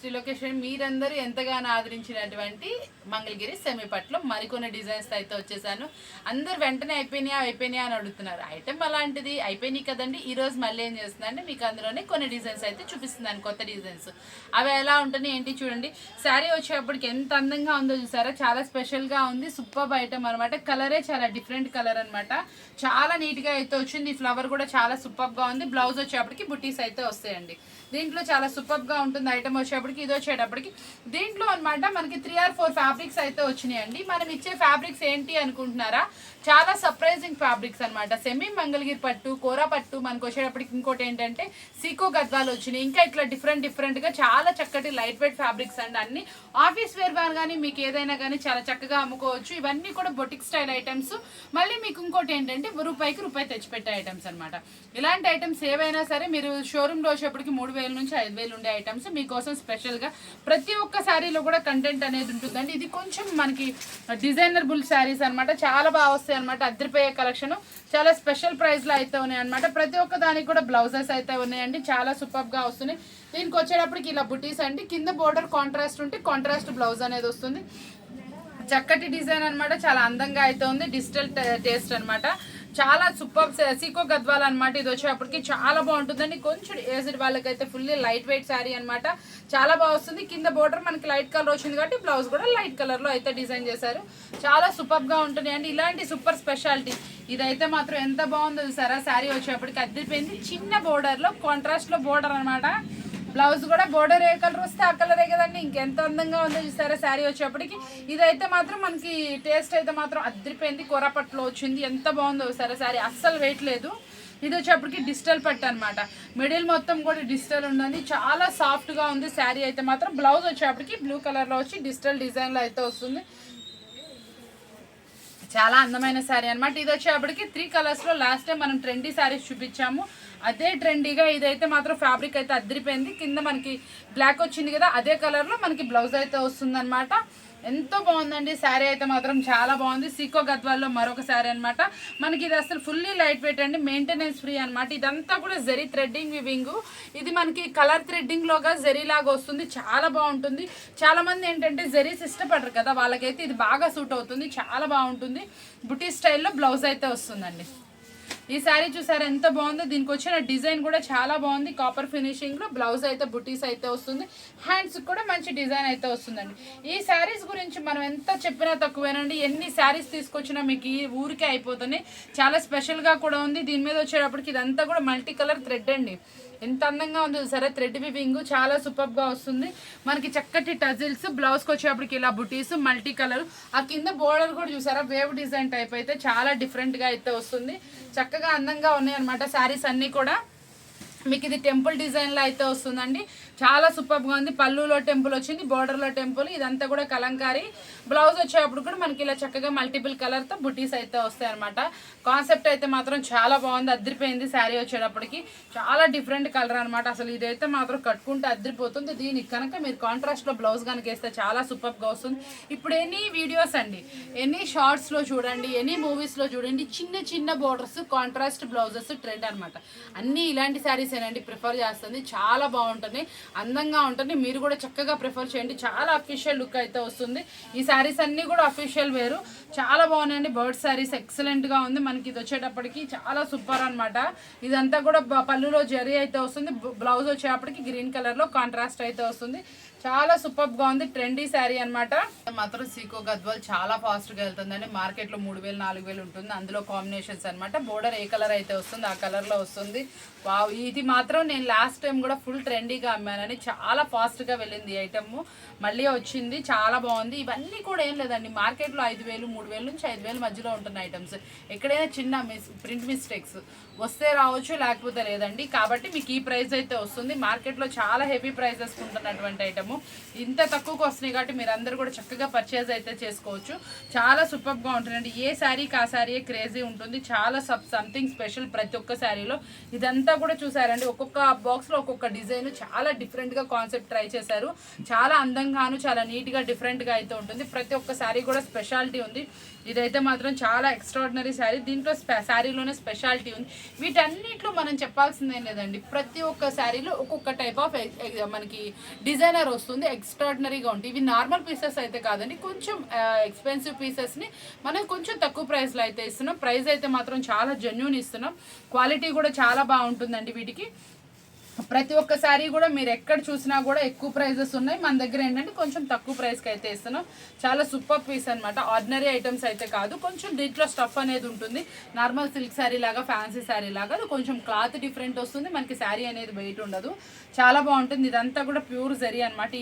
Shri location మీరందరూ ఎంతగానో ఆదరించినటువంటి మంగళగిరి సెమీపట్లో మరికొన్ని డిజైన్స్ అయితే వచ్చేసాను. అందరు వెంటనే అయిపోయినాయా అని అడుగుతున్నారు. ఐటెం అలాంటిది అయిపోయినాయి కదండి. ఈరోజు మళ్ళీ ఏం చేస్తుందంటే మీకు అందులోనే కొన్ని డిజైన్స్ అయితే చూపిస్తున్నాను, కొత్త డిజైన్స్. అవి ఎలా ఉంటుంది ఏంటి చూడండి. శారీ వచ్చేటప్పటికి ఎంత అందంగా ఉందో చూసారా, చాలా స్పెషల్గా ఉంది. సూపర్ ఐటమ్ అనమాట. కలరే చాలా డిఫరెంట్ కలర్ అనమాట, చాలా నీట్గా అయితే వచ్చింది. ఈ ఫ్లవర్ కూడా చాలా సూపర్గా ఉంది. బ్లౌజ్ వచ్చేటప్పటికి బుటీస్ అయితే వస్తాయండి. దీంట్లో చాలా సూపర్గా ఉంటుంది ఐటమ్ వచ్చేటప్పటికి. ఇది వచ్చేటప్పటికి దీంట్లో అనమాట మనకి 3 or 4 ఫ్యాబ్రిక్స్ అయితే వచ్చినాయండి. మనం ఇచ్చే ఫ్యాబ్రిక్స్ ఏంటి అనుకుంటున్నారా, చాలా సర్ప్రైజింగ్ ఫ్యాబ్రిక్స్ అనమాట. సెమీ మంగళగిరి పట్టు, కోరా పట్టు మనకు వచ్చేటప్పటికి. ఇంకోటి ఏంటంటే సీకో గద్వాలు వచ్చినాయి. ఇంకా ఇట్లా డిఫరెంట్గా చాలా చక్కటి లైట్ వెయిట్ ఫ్యాబ్రిక్స్ అండి. అన్ని ఆఫీస్ వేర్ కానీ మీకు ఏదైనా కానీ చాలా చక్కగా అమ్ముకోవచ్చు. ఇవన్నీ కూడా బొటిక్ స్టైల్ ఐటమ్స్. మళ్ళీ మీకు ఇంకోటి ఏంటంటే రూపాయి తెచ్చిపెట్టే ఐటమ్స్ అనమాట. ఇలాంటి ఐటమ్స్ ఏవైనా సరే మీరు షోరూమ్లో వచ్చేప్పటికి 3000 నుంచి 5000 ఉండే ఐటమ్స్ మీకోసం స్పెషల్గా ప్రతి ఒక్క శారీలో కూడా కంటెంట్ అనేది ఉంటుందండి. ఇది కొంచెం మనకి డిజైనరబుల్ శారీస్ అనమాట. చాలా బాగా వస్తాయి అనమాట. అద్దరిపోయే కలెక్షన్ చాలా స్పెషల్ ప్రైస్లో అయితే ఉన్నాయి అనమాట. ప్రతి ఒక్క దానికి కూడా బ్లౌజెస్ అయితే ఉన్నాయండి. చాలా సూపర్గా వస్తున్నాయి. దీనికి వచ్చేటప్పటికి ఇలా బుటీస్ అండి. కింద బోర్డర్ కాంట్రాస్ట్ ఉంటే కాంట్రాస్ట్ బ్లౌజ్ అనేది వస్తుంది. చక్కటి డిజైన్ అనమాట. చాలా అందంగా అయితే ఉంది. డిజిటల్ టేస్ట్ అనమాట. చాలా సూపర్ సీకో గద్వాల్ అనమాట. ఇది వచ్చేటప్పటికి చాలా బాగుంటుందండి. కొంచెం ఏజ్డ్ వాళ్ళకైతే ఫుల్లీ లైట్ వెయిట్ శారీ అనమాట. చాలా బాగా వస్తుంది. కింద బోర్డర్ మనకి లైట్ కలర్ వచ్చింది కాబట్టి బ్లౌజ్ కూడా లైట్ కలర్లో అయితే డిజైన్ చేశారు. చాలా సూపర్గా ఉంటుంది అండి. ఇలాంటి సూపర్ స్పెషాలిటీ ఇదైతే మాత్రం ఎంత బాగుందో చూసారా. శారీ వచ్చేటప్పటికి అద్దరిపోయింది. చిన్న బోర్డర్లో కాంట్రాస్ట్లో బోర్డర్ అనమాట. బ్లౌజ్ కూడా బోర్డర్ ఏ కలర్ వస్తే ఆ కలరే కదండి. ఇంకెంత అందంగా ఉందో చూస్తారా శారీ వచ్చేప్పటికి. ఇదైతే మాత్రం మనకి టేస్ట్ అయితే మాత్రం అద్దరిపోయింది. కొరపట్లో వచ్చింది. ఎంత బాగుందో చూస్తారా శారీ. అస్సలు వెయిట్ లేదు. ఇది వచ్చేప్పటికి డిజిటల్ పట్టు అనమాట. మిడిల్ మొత్తం కూడా డిజిటల్ ఉందండి. చాలా సాఫ్ట్గా ఉంది శారీ అయితే మాత్రం. బ్లౌజ్ వచ్చేప్పటికి బ్లూ కలర్లో వచ్చి డిజిటల్ డిజైన్లో అయితే వస్తుంది. చాలా అందమైన శారీ అనమాట. ఇది వచ్చేప్పటికి 3 కలర్స్లో లాస్ట్ టైం మనం ట్రెండీ శారీస్ చూపించాము. అదే ట్రెండీగా ఇదైతే మాత్రం ఫ్యాబ్రిక్ అయితే అద్దరిపోయింది. కింద మనకి బ్లాక్ వచ్చింది కదా, అదే కలర్లో మనకి బ్లౌజ్ అయితే వస్తుంది అనమాట. ఎంతో బాగుందండి శారీ అయితే మాత్రం. చాలా బాగుంది. సీకో గద్వాల్లో మరొక శారీ అనమాట. మనకి ఇది అసలు ఫుల్లీ లైట్ వెయిట్ అండి. మెయింటెనెన్స్ ఫ్రీ అనమాట. ఇదంతా కూడా జరీ థ్రెడ్డింగ్ వివింగ్. ఇది మనకి కలర్ థ్రెడ్డింగ్ లోగా జరీ లాగా వస్తుంది. చాలా బాగుంటుంది. చాలా మంది ఏంటంటే జరీస్ ఇష్టపడరు కదా, వాళ్ళకైతే ఇది బాగా సూట్ అవుతుంది. చాలా బాగుంటుంది. బుటీ స్టైల్లో బ్లౌజ్ అయితే వస్తుందండి. ఈ శారీ చూసారా ఎంత బాగుందో. దీనికి వచ్చిన డిజైన్ కూడా చాలా బాగుంది. కాపర్ ఫినిషింగ్ లో బ్లౌజ్ అయితే బుటీస్ అయితే వస్తుంది. హ్యాండ్స్ కూడా మంచి డిజైన్ అయితే వస్తుందండి. ఈ శారీస్ గురించి మనం ఎంత చెప్పినా తక్కువేనండి. ఎన్ని శారీస్ తీసుకొచ్చినా మీకు ఈ ఊరికే అయిపోతుంది. చాలా స్పెషల్ గా కూడా ఉంది. దీని మీద వచ్చేటప్పటికి ఇదంతా కూడా మల్టీ కలర్ థ్రెడ్ అండి. ఎంత అందంగా ఉందో సరే. థ్రెడ్ వివింగ్ చాలా సూపర్గా వస్తుంది. మనకి చక్కటి టజిల్స్. బ్లౌజ్కి వచ్చేటప్పటికి ఇలా బుటీస్ మల్టీ కలర్. ఆ కింద బోర్డర్ కూడా చూసారా వేవ్ డిజైన్ టైప్ అయితే చాలా డిఫరెంట్గా అయితే వస్తుంది. చక్కగా అందంగా ఉన్నాయి అనమాట శారీస్ అన్నీ కూడా. మీకు ఇది టెంపుల్ డిజైన్లో అయితే వస్తుందండి. చాలా సూపర్గా ఉంది. పళ్ళులో టెంపుల్ వచ్చింది, బోర్డర్లో టెంపుల్. ఇదంతా కూడా కలంకారీ. బ్లౌజ్ వచ్చేటప్పుడు కూడా మనకి ఇలా చక్కగా మల్టిపుల్ కలర్తో బుటీస్ అయితే వస్తాయి అనమాట. కాన్సెప్ట్ అయితే మాత్రం చాలా బాగుంది. అద్దరిపోయింది శారీ వచ్చేటప్పటికి. చాలా డిఫరెంట్ కలర్ అనమాట. అసలు ఇదైతే మాత్రం కట్టుకుంటే అద్దరిపోతుంది. దీనికి కనుక మీరు కాంట్రాస్ట్లో బ్లౌజ్ కనుక వేస్తే చాలా సూపర్గా వస్తుంది. ఇప్పుడు ఎనీ వీడియోస్ అండి, ఎనీ షార్ట్స్లో చూడండి, ఎనీ మూవీస్లో చూడండి, చిన్న చిన్న బోర్డర్స్ కాంట్రాస్ట్ బ్లౌజెస్ ట్రెండ్ అనమాట. అన్నీ ఇలాంటి శారీస్ ఏనండి ప్రిఫర్ చేస్తుంది. చాలా బాగుంటుంది, అందంగా ఉంటుంది. మీరు కూడా చక్కగా ప్రిఫర్ చేయండి. చాలా అఫీషియల్ లుక్ అయితే వస్తుంది. ఈ శారీస్ అన్నీ కూడా అఫీషియల్ వేరు. చాలా బాగున్నాయండి. బర్డ్ శారీస్ ఎక్సలెంట్గా ఉంది. మనకి ఇది వచ్చేటప్పటికి చాలా సూపర్ అనమాట. ఇదంతా కూడా పళ్ళులో జరీ అయితే వస్తుంది. బ్లౌజ్ వచ్చేటప్పటికి గ్రీన్ కలర్లో కాంట్రాస్ట్ అయితే వస్తుంది. చాలా సూపర్గా ఉంది. ట్రెండీ శారీ అనమాట. మాత్రం సీకో గద్వాల్ చాలా ఫాస్ట్గా వెళ్తుందండి. మార్కెట్లో 3000 4000 ఉంటుంది. అందులో కాంబినేషన్స్ అనమాట. బోర్డర్ ఏ కలర్ అయితే వస్తుంది ఆ కలర్లో వస్తుంది. వావ్, ఇది మాత్రం నేను లాస్ట్ టైం కూడా ఫుల్ ట్రెండీగా అమ్మానని. చాలా ఫాస్ట్గా వెళ్ళింది ఈ ఐటమ్. మళ్ళీ వచ్చింది. చాలా బాగుంది. ఇవన్నీ కూడా ఏం లేదండి, మార్కెట్లో 5000 3000 నుంచి 5000 మధ్యలో ఉంటున్న ఐటమ్స్. ఎక్కడైనా చిన్న ప్రింట్ మిస్టేక్స్ వస్తే రావచ్చు, లేకపోతే లేదండి. కాబట్టి మీకు ఈ ప్రైస్ అయితే వస్తుంది. మార్కెట్లో చాలా హెవీ ప్రైజెస్ ఉంటున్నటువంటి ఐటమ్ ఇంత తక్కువకు వస్తున్నాయి కాబట్టి మీరు అందరూ కూడా చక్కగా పర్చేజ్ అయితే చేసుకోవచ్చు. చాలా సూపర్గా ఉంటుందండి. ఏ శారీకి ఆ శారీ క్రేజీ ఉంటుంది. చాలా సంథింగ్ స్పెషల్ ప్రతి ఒక్క శారీలో. ఇదంతా కూడా చూసారండి, ఒక్కొక్క బాక్స్లో ఒక్కొక్క డిజైన్ చాలా డిఫరెంట్గా కాన్సెప్ట్ ట్రై చేశారు. చాలా అందంగాను చాలా నీట్గా డిఫరెంట్గా అయితే ఉంటుంది. ప్రతి ఒక్క శారీ కూడా స్పెషాలిటీ ఉంది. ఇదైతే మాత్రం చాలా ఎక్స్ట్రాడినరీ శారీ. దీంట్లో శారీలోనే స్పెషాలిటీ ఉంది. వీటన్నిటిలో మనం చెప్పాల్సిందేం లేదండి, ప్రతి ఒక్క శారీలో ఒక్కొక్క టైప్ ఆఫ్ మనకి డిజైనర్ వస్తుంది, ఎక్స్ట్రాడినరీగా ఉంటుంది. ఇవి నార్మల్ పీసెస్ అయితే కాదండి, కొంచెం ఎక్స్పెన్సివ్ పీసెస్ని మనం కొంచెం తక్కువ ప్రైస్లో అయితే ఇస్తున్నాం. ప్రైస్ అయితే మాత్రం చాలా జెన్యూన్ ఇస్తున్నాం. క్వాలిటీ కూడా చాలా బాగుంటుందండి. వీటికి ప్రతి ఒక్క శారీ కూడా మీరు ఎక్కడ చూసినా కూడా ఎక్కువ ప్రైజెస్ ఉన్నాయి. మన దగ్గర ఏంటంటే కొంచెం తక్కువ ప్రైస్కి అయితే ఇస్తున్నాం. చాలా సూపర్ పీస్ అనమాట. ఆర్డినరీ ఐటమ్స్ అయితే కాదు, కొంచెం దీంట్లో స్టఫ్ అనేది ఉంటుంది. నార్మల్ సిల్క్ శారీ లాగా, ఫ్యాన్సీ శారీ లాగా అది కొంచెం క్లాత్ డిఫరెంట్ వస్తుంది. మనకి శారీ అనేది వెయిట్ ఉండదు, చాలా బాగుంటుంది. ఇదంతా కూడా ప్యూర్ జరీ అనమాట.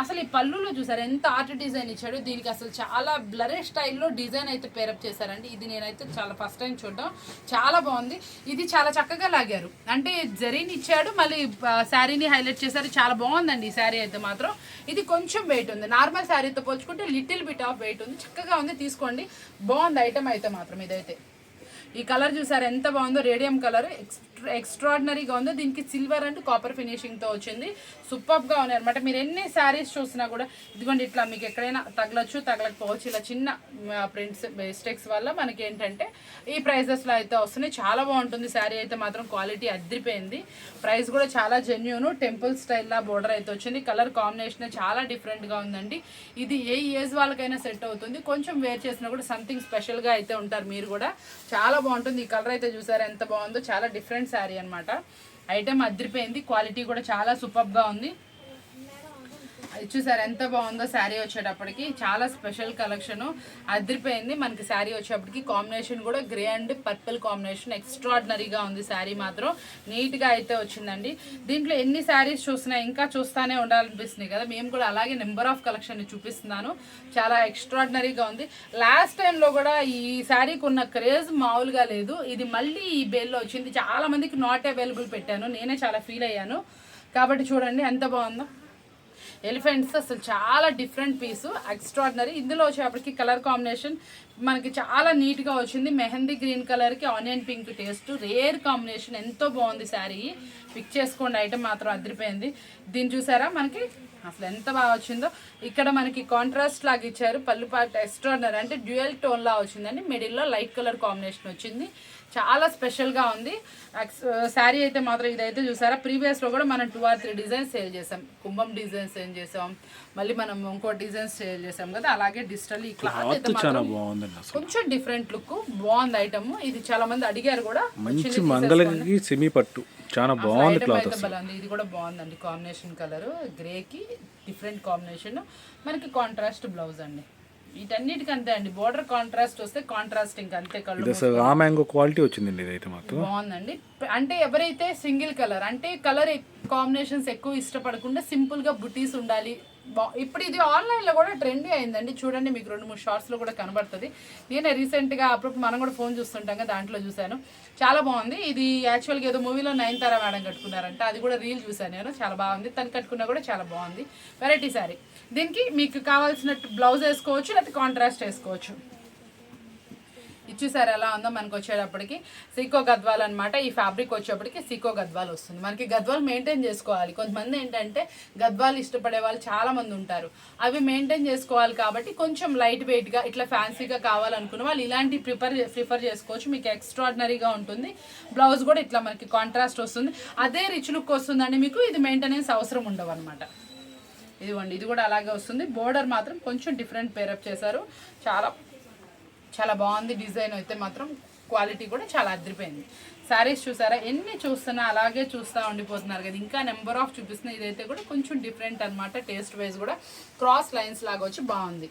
అసలు ఈ పళ్ళులో చూసారు ఎంత ఆర్ట్ డిజైన్ ఇచ్చాడు. దీనికి అసలు చాలా బ్లరే స్టైల్లో డిజైన్ అయితే పేరప్ చేశారండి. ఇది నేనైతే చాలా ఫస్ట్ టైం చూడడం, చాలా బాగుంది. ఇది చాలా చక్కగా లాగారు, అంటే జరీని ఇచ్చాడు, మళ్ళీ శారీని హైలైట్ చేశారు. చాలా బాగుందండి ఈ శారీ అయితే మాత్రం. ఇది కొంచెం వెయిట్ ఉంది, నార్మల్ శారీతో పోల్చుకుంటే లిటిల్ బిట్ ఆఫ్ వెయిట్ ఉంది. చక్కగా ఉంది, తీసుకోండి. బాగుంది ఐటమ్ అయితే మాత్రం. ఇదైతే ఈ కలర్ చూసారు ఎంత బాగుందో, రేడియం కలర్ ఎక్స్ట్రాడినరీగా ఉందో. దీనికి సిల్వర్ అండ్ కాపర్ ఫినిషింగ్తో వచ్చింది. సూపర్గా ఉన్నాయి అనమాట. మీరు ఎన్ని శారీస్ చూసినా కూడా ఇదిగోండి ఇట్లా మీకు ఎక్కడైనా తగలచ్చు, తగలకపోవచ్చు. ఇలా చిన్న ప్రింట్స్ మిస్టేక్స్ వల్ల మనకి ఏంటంటే ఈ ప్రైజెస్లో అయితే వస్తున్నాయి. చాలా బాగుంటుంది శారీ అయితే మాత్రం. క్వాలిటీ అదిరిపోయింది. ప్రైస్ కూడా చాలా జెన్యూన్. టెంపుల్ స్టైల్లా బోర్డర్ అయితే వచ్చింది. కలర్ కాంబినేషన్ చాలా డిఫరెంట్గా ఉందండి. ఇది ఏ ఏజ్ వాళ్ళకైనా సెట్ అవుతుంది. కొంచెం వేర్ చేసినా కూడా సంథింగ్ స్పెషల్గా అయితే ఉంటారు మీరు కూడా. చాలా బాగుంటుంది. ఈ కలర్ అయితే చూసారు ఎంత బాగుందో, చాలా డిఫరెంట్ శారీ అనమాట. ఐటమ్ అదిరిపోయింది. క్వాలిటీ కూడా చాలా సూపర్గా ఉంది. చూసారు ఎంత బాగుందో శారీ వచ్చేటప్పటికి. చాలా స్పెషల్ కలెక్షన్, అదిరిపోయింది. మనకి శారీ వచ్చేటప్పటికి కాంబినేషన్ కూడా గ్రే అండ్ పర్పుల్ కాంబినేషన్ ఎక్స్ట్రాడినరీగా ఉంది. శారీ మాత్రం నీట్గా అయితే వచ్చిందండి. దీంట్లో ఎన్ని శారీస్ చూసినా ఇంకా చూస్తానే ఉండాలనిపిస్తుంది కదా. మేము కూడా అలాగే నెంబర్ ఆఫ్ కలెక్షన్ చూపిస్తున్నాను. చాలా ఎక్స్ట్రాడినరీగా ఉంది. లాస్ట్ టైంలో కూడా ఈ శారీకి ఉన్న క్రేజ్ మామూలుగా లేదు. ఇది మళ్ళీ ఈ బేల్లో వచ్చింది. చాలా మందికి నాట్ అవైలబుల్ పెట్టాను, నేనే చాలా ఫీల్ అయ్యాను. కాబట్టి చూడండి ఎంత బాగుందో. ఎలిఫెంట్స్ అసలు చాలా డిఫరెంట్ పీసు, ఎక్స్ట్రాడినరీ. ఇందులో వచ్చేప్పటికి కలర్ కాంబినేషన్ మనకి చాలా నీట్గా వచ్చింది. మెహందీ గ్రీన్ కలర్కి onion pink taste, rare combination. ఎంతో బాగుంది శారీ. పిక్ చేసుకోండి, ఐటమ్ మాత్రం అదిరిపోయింది. దీన్ని చూసారా మనకి అసలు ఎంత బాగా వచ్చిందో. ఇక్కడ మనకి కాంట్రాస్ట్ లాగా ఇచ్చారు. పళ్ళు పాట ఎక్స్ట్రాడినరీ, అంటే డ్యూయల్ టోన్ లా వచ్చిందండి. మిడిల్లో లైట్ కలర్ కాంబినేషన్ వచ్చింది. చాలా స్పెషల్గా ఉంది శారీ అయితే మాత్రం. ఇదైతే చూసారా, ప్రీవియస్లో కూడా మనం 2 or 3 డిజైన్స్ సేల్ చేసాం. కుంభం డిజైన్ సేల్ చేసాం, మళ్ళీ మనం ఇంకో డిజైన్స్ సేల్ చేసాం కదా. అలాగే డిజిటల్ ఈ క్లాత్ అయితే మాత్రం కొంచెం డిఫరెంట్ లుక్, బాగుంది ఐటమ్. ఇది చాలా మంది అడిగారు కూడా. మంచి మంగళగిరి సెమీ పట్టు చాలా బాగుంది క్లాత్. ఇది కూడా బాగుందండి. కాంబినేషన్ కలర్ గ్రేకి డిఫరెంట్ కాంబినేషన్. మనకి కాంట్రాస్ట్ బ్లౌజ్ అండి. వీటన్నిటికంతే అండి, బోర్డర్ కాంట్రాస్ట్ వస్తే కాంట్రాస్ట్ ఇంకా అంతే. మ్యాంగో క్వాలిటీ వచ్చిందండి. ఇదైతే మాత్రం బాగుందండి. అంటే ఎవరైతే సింగిల్ కలర్, అంటే కలర్ కాంబినేషన్స్ ఎక్కువ ఇష్టపడకుండా సింపుల్గా బుటీస్ ఉండాలి. ఇప్పుడు ఇది ఆన్లైన్లో కూడా ట్రెండీ అయిందండి. చూడండి, మీకు 2-3 షార్ట్స్లో కూడా కనబడుతుంది. నేనే రీసెంట్గా అప్పుడు మనం కూడా ఫోన్ చూస్తుంటాం కదా, దాంట్లో చూశాను. చాలా బాగుంది. ఇది యాక్చువల్గా ఏదో మూవీలో నయనతార మేడం కట్టుకున్నారంట, అది కూడా రీల్ చూశాను నేను. చాలా బాగుంది. తను కట్టుకున్నా కూడా చాలా బాగుంది. వెరైటీ శారీ. దీనికి మీకు కావాల్సినట్టు బ్లౌజ్ వేసుకోవచ్చు, లేకపోతే కాంట్రాస్ట్ వేసుకోవచ్చు. ఇచ్చేసారు ఎలా ఉందో. మనకు వచ్చేటప్పటికి సీకో గద్వాల్ అనమాట. ఈ ఫ్యాబ్రిక్ వచ్చేటప్పటికి సీకో గద్వాల్ వస్తుంది. మనకి గద్వాల్ మెయింటైన్ చేసుకోవాలి. కొంతమంది ఏంటంటే గద్వాల్ ఇష్టపడే వాళ్ళు చాలా మంది ఉంటారు. అవి మెయింటైన్ చేసుకోవాలి కాబట్టి కొంచెం లైట్ వెయిట్గా ఇట్లా ఫ్యాన్సీగా కావాలనుకున్న వాళ్ళు ఇలాంటి ప్రిఫర్ చేసుకోవచ్చు. మీకు ఎక్స్ట్రాడినరీగా ఉంటుంది. బ్లౌజ్ కూడా ఇట్లా మనకి కాంట్రాస్ట్ వస్తుంది. అదే రిచ్ లుక్ వస్తుందండి మీకు. ఇది మెయింటెనెన్స్ అవసరం ఉండవు అనమాట. ఇదిగోండి, ఇది కూడా అలాగే వస్తుంది. బోర్డర్ మాత్రం కొంచెం డిఫరెంట్ పేరప్ చేశారు. చాలా చాలా బాగుంది డిజైన్ అయితే మాత్రం. క్వాలిటీ కూడా చాలా అదిరిపోయింది. శారీస్ చూసారా, ఎన్ని చూస్తున్నా అలాగే చూస్తూ ఉండిపోతున్నారు కదా. ఇంకా నెంబర్ ఆఫ్ చూపిస్తున్నాయి. ఇదైతే కూడా కొంచెం డిఫరెంట్ అనమాట. టేస్ట్ వైజ్ కూడా క్రాస్ లైన్స్ లాగా వచ్చి బాగుంది.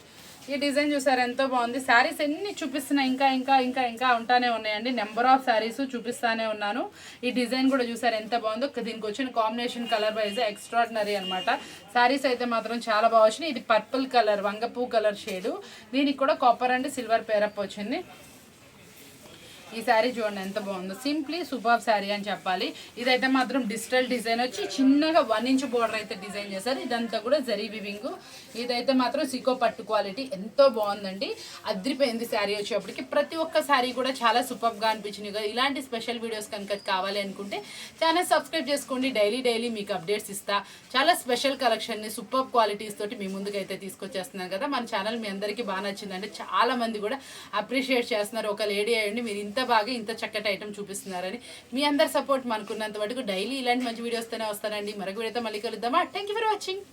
ఈ డిజైన్ చూసారా ఎంతో బాగుంది. శారీస్ ఎన్ని చూపిస్తున్నా ఇంకా ఇంకా ఇంకా ఇంకా ఉంటానే ఉన్నాయండి. నెంబర్ ఆఫ్ శారీస్ చూపిస్తానే ఉన్నాను. ఈ డిజైన్ కూడా చూసారు ఎంత బాగుందో. దీనికి వచ్చిన కాంబినేషన్ కలర్ వైజ్ ఎక్స్ట్రాడినరీ అనమాట. శారీస్ అయితే మాత్రం చాలా బాగా వచ్చినాయి. ఇది పర్పుల్ కలర్, వంగపూ కలర్ షేడు. దీనికి కూడా కాపర్ అండ్ సిల్వర్ పేరప్ వచ్చింది. ఈ శారీ చూడండి ఎంత బాగుందో, సింప్లీ సూపర్ శారీ అని చెప్పాలి. ఇదైతే మాత్రం డిజిటల్ డిజైన్ వచ్చి చిన్నగా 1 ఇంచ్ బోర్డర్ అయితే డిజైన్ చేశారు. ఇదంతా కూడా జరీ వివింగ్. ఇదైతే మాత్రం సికో పట్టు క్వాలిటీ ఎంతో బాగుందండి, అద్రిపోయింది శారీ వచ్చేప్పటికి. ప్రతి ఒక్క శారీ కూడా చాలా సూపర్గా అనిపించింది కదా. ఇలాంటి స్పెషల్ వీడియోస్ కనుక కావాలి అనుకుంటే ఛానల్ సబ్స్క్రైబ్ చేసుకోండి. డైలీ మీకు అప్డేట్స్ ఇస్తా. చాలా స్పెషల్ కలెక్షన్ని సూపర్ క్వాలిటీస్ తోటి మీ ముందుకు అయితే తీసుకొచ్చేస్తున్నాను కదా. మన ఛానల్ మీ అందరికీ బాగా నచ్చిందంటే చాలా మంది కూడా అప్రిషియేట్ చేస్తున్నారు. ఒక లేడీ అయ్యండి మీరు ఇంత బాగా ఇంత చక్కటి ఐటమ్ చూపిస్తున్నారని. మీ అందరి సపోర్ట్ మనకున్నంత వరకు డైలీ ఇలాంటి మంచి వీడియోస్తోనే వస్తానండి. మరొక వీడియోతో మళ్ళీ కలుద్దామా. Thank you for watching.